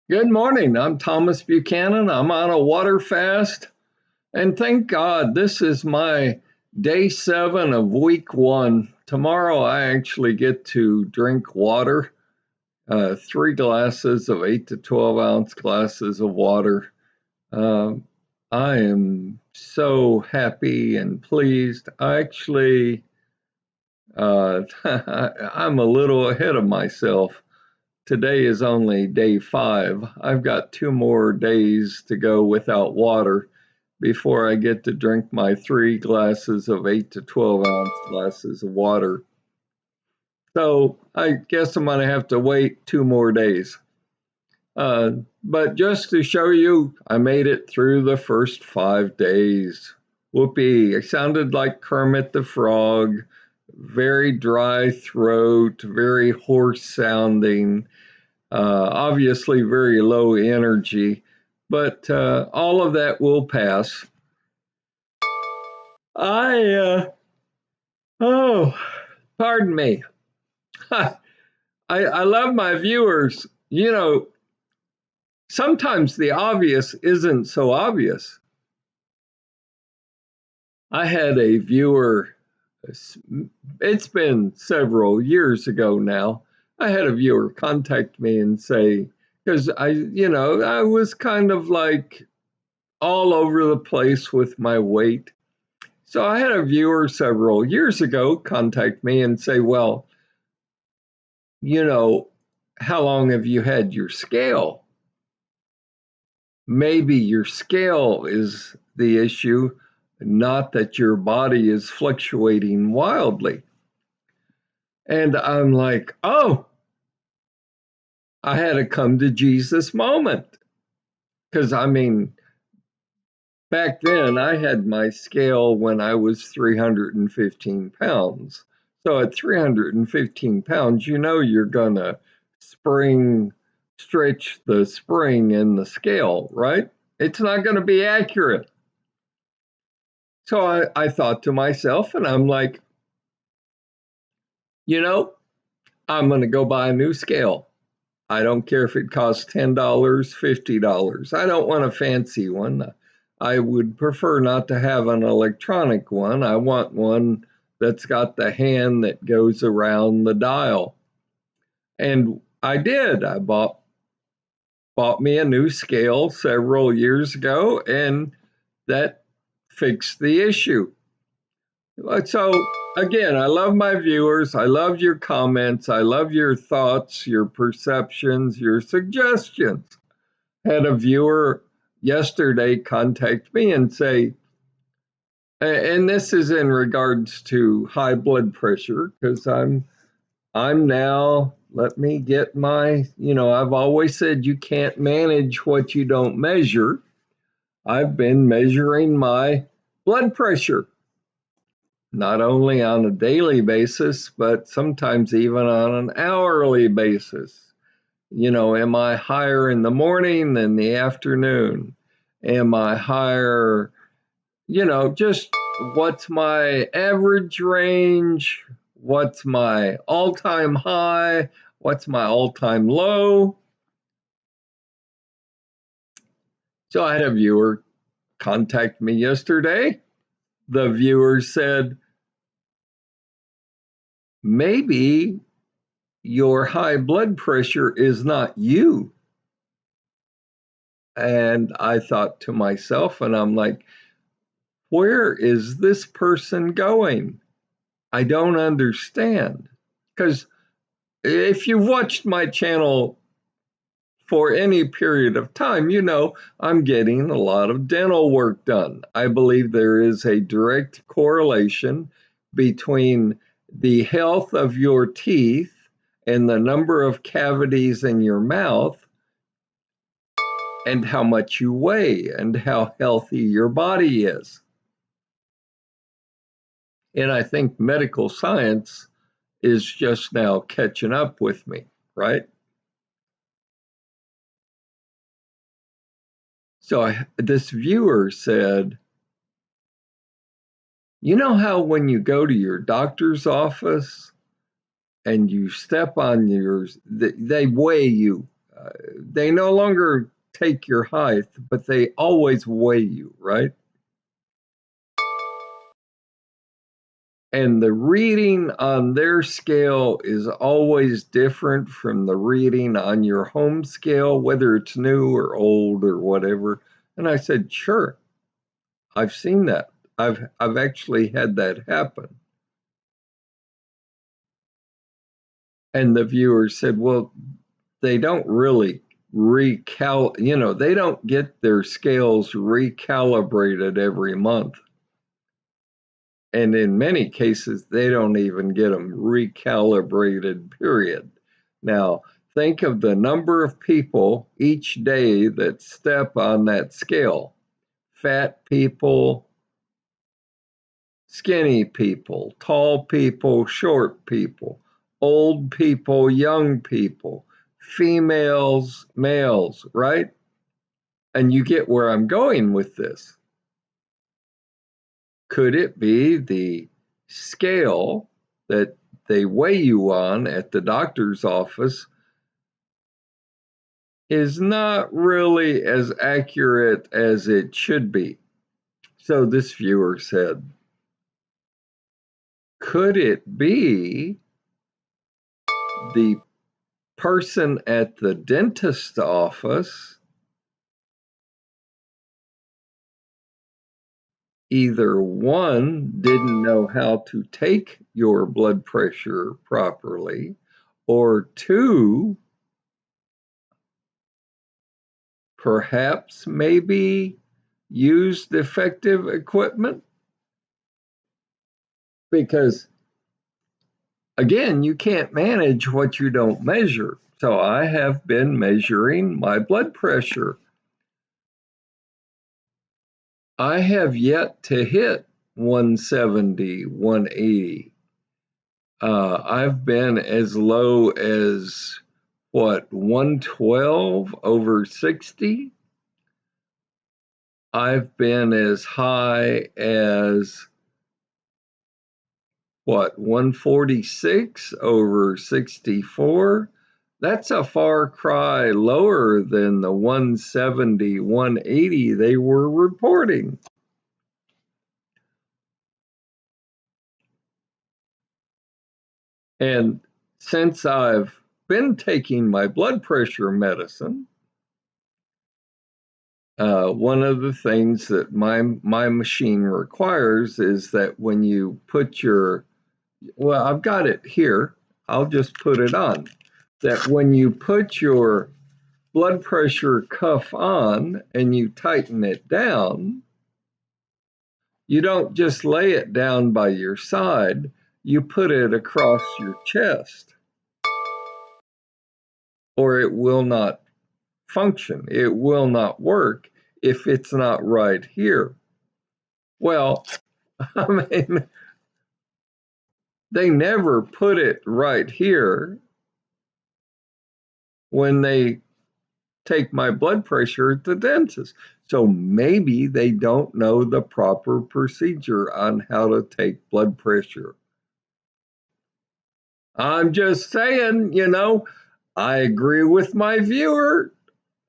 Good morning. I'm Thomas Buchanan. I'm on a water fast. And thank God this is my day 7 of week 1. Tomorrow I actually get to drink water, 3 glasses of 8 to 12 ounce glasses of water. Um, I am so happy and pleased. I'm a little ahead of myself. Today is only day 5. I've got 2 more days to go without water before I get to drink my 3 glasses of 8 to 12 ounce glasses of water. So I guess I'm going to have to wait 2 more days. But just to show you, I made it through the first 5 days. Whoopee. I sounded like Kermit the Frog, very dry throat, very hoarse sounding. Obviously very low energy, but all of that will pass. I, oh, pardon me. I love my viewers. Sometimes the obvious isn't so obvious. I had a viewer, it's been several years ago now. I had a viewer contact me and say, because I was kind of like all over the place with my weight. So I had a viewer several years ago contact me and say, well, you know, how long have you had your scale? Maybe your scale is the issue, not that your body is fluctuating wildly. And I'm like, oh, I had a come to Jesus moment. Because back then I had my scale when I was 315 pounds. So at 315 pounds, you're going to stretch the spring in the scale, right? It's not going to be accurate. So I thought to myself, and I'm like, I'm going to go buy a new scale. I don't care if it costs $10, $50. I don't want a fancy one. I would prefer not to have an electronic one. I want one that's got the hand that goes around the dial. And I did. I bought me a new scale several years ago, and that fixed the issue. So, again, I love my viewers. I love your comments. I love your thoughts, your perceptions, your suggestions. Had a viewer yesterday contact me and say, and this is in regards to high blood pressure, because I'm now, let me get I've always said you can't manage what you don't measure. I've been measuring my blood pressure, not only on a daily basis, but sometimes even on an hourly basis. Am I higher in the morning than the afternoon? Am I higher, just what's my average range? What's my all time high? What's my all time low? So I had a viewer contact me yesterday. The viewer said, maybe your high blood pressure is not you. And I thought to myself, and I'm like, where is this person going? I don't understand. Because if you've watched my channel for any period of time, I'm getting a lot of dental work done. I believe there is a direct correlation between the health of your teeth and the number of cavities in your mouth and how much you weigh and how healthy your body is. And I think medical science is just now catching up with me, right? So this viewer said, you know how when you go to your doctor's office and you step on they weigh you, they no longer take your height, but they always weigh you, right? And the reading on their scale is always different from the reading on your home scale, whether it's new or old or whatever. And I said, sure, I've seen that. I've actually had that happen. And the viewer said, well, they don't really they don't get their scales recalibrated every month. And in many cases, they don't even get them recalibrated, period. Now, think of the number of people each day that step on that scale: fat people, skinny people, tall people, short people, old people, young people, females, males, right? And you get where I'm going with this. Could it be the scale that they weigh you on at the doctor's office is not really as accurate as it should be? So this viewer said, could it be the person at the dentist's office either one, didn't know how to take your blood pressure properly, or two, perhaps maybe used defective equipment? Because again, you can't manage what you don't measure. So I have been measuring my blood pressure. I have yet to hit 170, 180. I've been as low as 112 over 60. I've been as high as 146 over 64. That's a far cry lower than the 170, 180 they were reporting. And since I've been taking my blood pressure medicine, one of the things that my machine requires is that when you put your, well, I've got it here, I'll just put it on, that when you put your blood pressure cuff on and you tighten it down, you don't just lay it down by your side, you put it across your chest, or it will not function. It will not work if it's not right here. Well, I mean, they never put it right here when they take my blood pressure at the dentist. So maybe they don't know the proper procedure on how to take blood pressure. I'm just saying, I agree with my viewer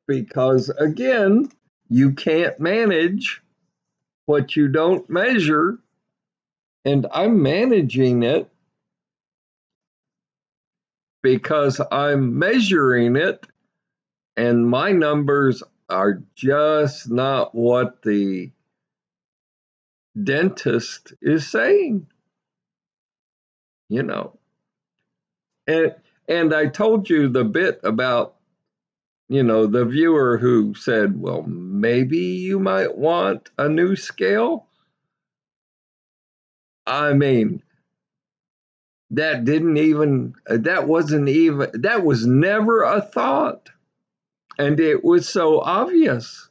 because, again, you can't manage what you don't measure. And I'm managing it because I'm measuring it, and my numbers are just not what the dentist is saying, you know. And and I told you the bit about, the viewer who said, well, maybe you might want a new scale. I mean, that was never a thought. And it was so obvious.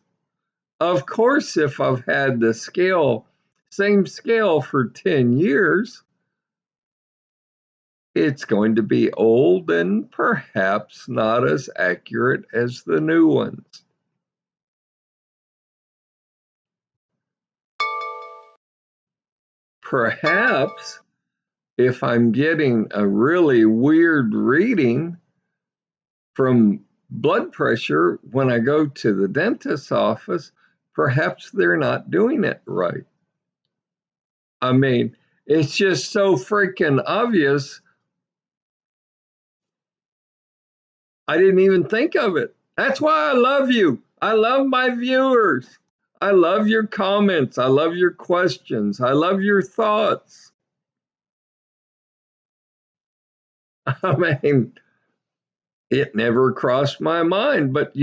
Of course, if I've had the same scale for 10 years, it's going to be old and perhaps not as accurate as the new ones. Perhaps if I'm getting a really weird reading from blood pressure, when I go to the dentist's office, perhaps they're not doing it right. I mean, it's just so freaking obvious. I didn't even think of it. That's why I love you. I love my viewers. I love your comments. I love your questions. I love your thoughts. I mean, it never crossed my mind, but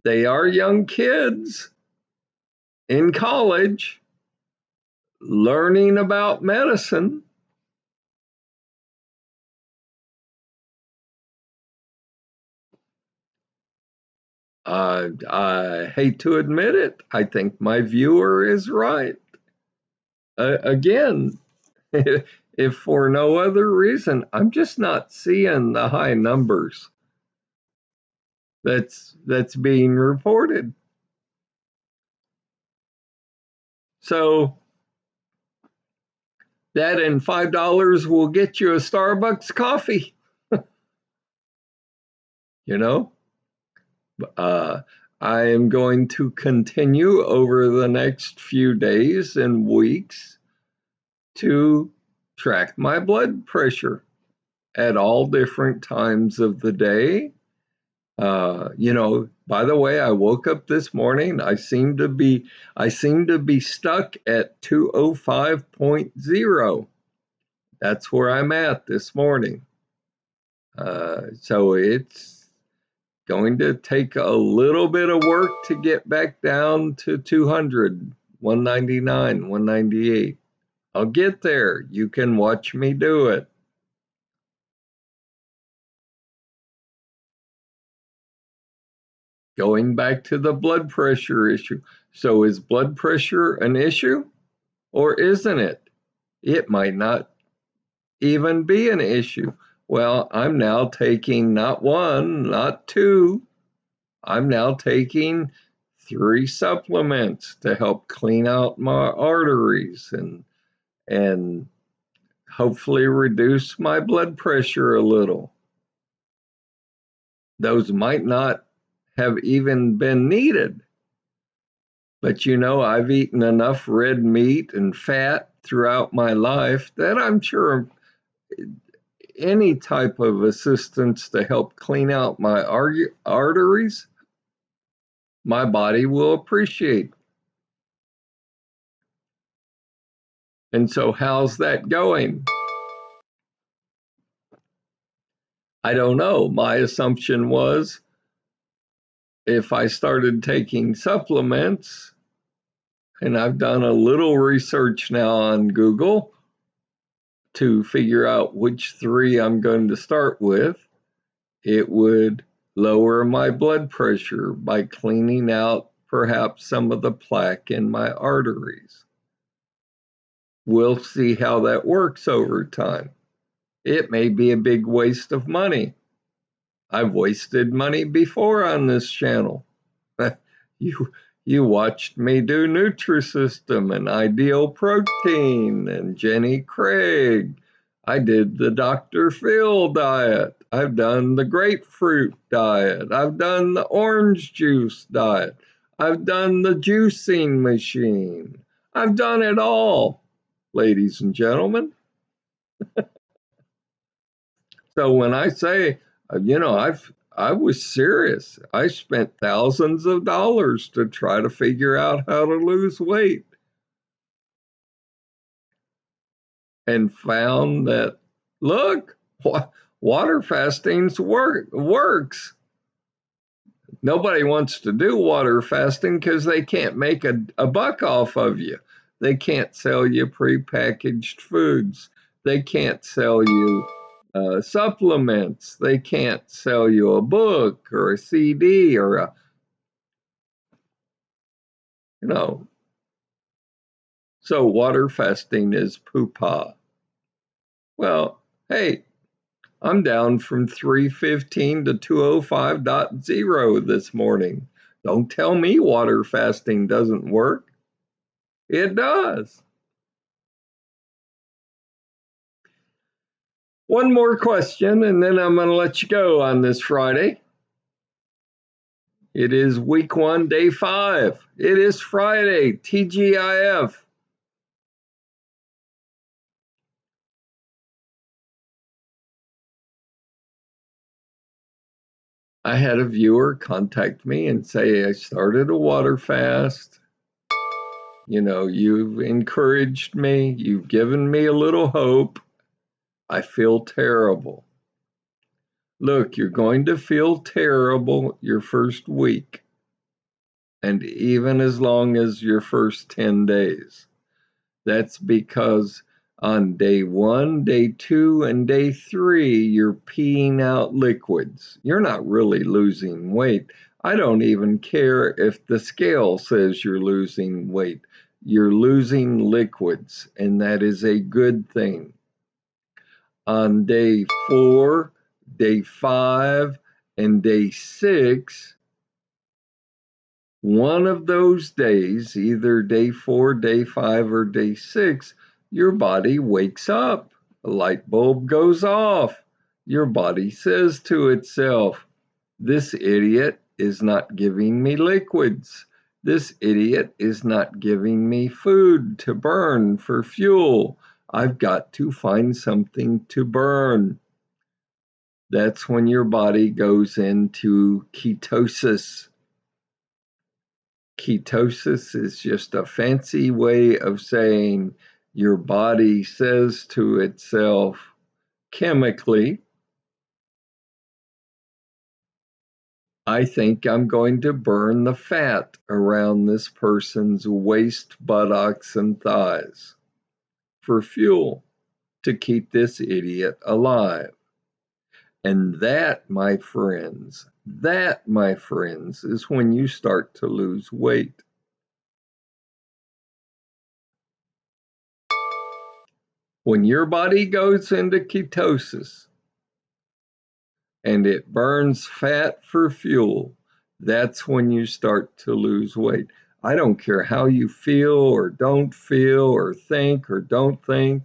they are young kids in college learning about medicine. I hate to admit it. I think my viewer is right. Again, if for no other reason, I'm just not seeing the high numbers that's being reported. So that and $5 will get you a Starbucks coffee. You know, uh, I am going to continue over the next few days and weeks to track my blood pressure at all different times of the day. By the way, I woke up this morning. I seem to be stuck at 205.0. That's where I'm at this morning. So it's going to take a little bit of work to get back down to 200, 199, 198. I'll get there. You can watch me do it. Going back to the blood pressure issue. So is blood pressure an issue or isn't it? It might not even be an issue. Well, I'm now taking not one, not two, I'm now taking 3 supplements to help clean out my arteries and hopefully reduce my blood pressure a little. Those might not have even been needed, but I've eaten enough red meat and fat throughout my life that I'm sure any type of assistance to help clean out my arteries, my body will appreciate. And so, how's that going? I don't know. My assumption was if I started taking supplements, and I've done a little research now on Google to figure out which 3 I'm going to start with, it would lower my blood pressure by cleaning out perhaps some of the plaque in my arteries. We'll see how that works over time. It may be a big waste of money. I've wasted money before on this channel. you you watched me do Nutrisystem and Ideal Protein and Jenny Craig. I did the Dr. Phil diet. I've done the grapefruit diet. I've done the orange juice diet. I've done the juicing machine. I've done it all, ladies and gentlemen. So when I say, I was serious. I spent thousands of dollars to try to figure out how to lose weight and found that look, water fasting works. Nobody wants to do water fasting because they can't make a buck off of you. They can't sell you prepackaged foods. They can't sell you supplements. They can't sell you a book or a CD or you know. So water fasting is poo-pah. Well, hey, I'm down from 315 to 205.0 this morning. Don't tell me water fasting doesn't work. It does. One more question, and then I'm going to let you go on this Friday. It is week 1, day 5. It is Friday, TGIF. I had a viewer contact me and say, I started a water fast. You've encouraged me. You've given me a little hope. I feel terrible. Look, you're going to feel terrible your first week, and even as long as your first 10 days. That's because on day 1, day 2, and day 3, you're peeing out liquids. You're not really losing weight. I don't even care if the scale says you're losing weight. You're losing liquids, and that is a good thing. On day 4, day 5, and day 6, one of those days, either day 4, day 5, or day 6, your body wakes up. A light bulb goes off. Your body says to itself, this idiot is not giving me liquids. This idiot is not giving me food to burn for fuel. I've got to find something to burn. That's when your body goes into ketosis. Ketosis is just a fancy way of saying your body says to itself chemically, I think I'm going to burn the fat around this person's waist, buttocks, and thighs for fuel to keep this idiot alive. And that, my friends, is when you start to lose weight. When your body goes into ketosis and it burns fat for fuel, that's when you start to lose weight. I don't care how you feel or don't feel or think or don't think.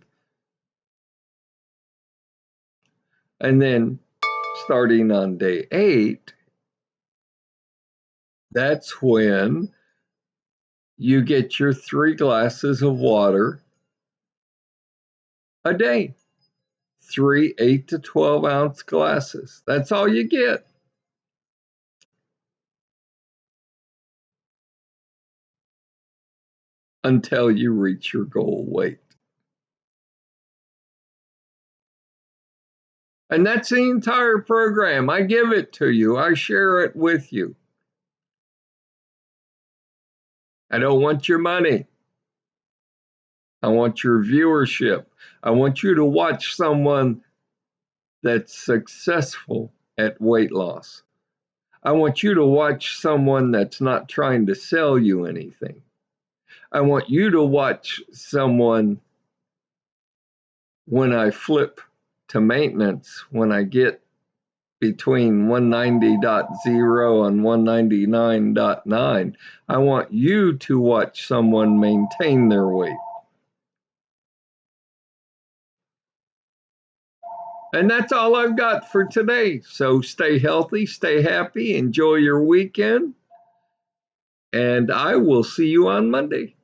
And then starting on day 8, that's when you get your 3 glasses of water a day. 3 8 to 12 ounce glasses. That's all you get. Until you reach your goal weight. And that's the entire program. I give it to you. I share it with you. I don't want your money. I want your viewership. I want you to watch someone that's successful at weight loss. I want you to watch someone that's not trying to sell you anything. I want you to watch someone when I flip to maintenance, when I get between 190.0 and 199.9, I want you to watch someone maintain their weight. And that's all I've got for today. So stay healthy, stay happy, enjoy your weekend, and I will see you on Monday.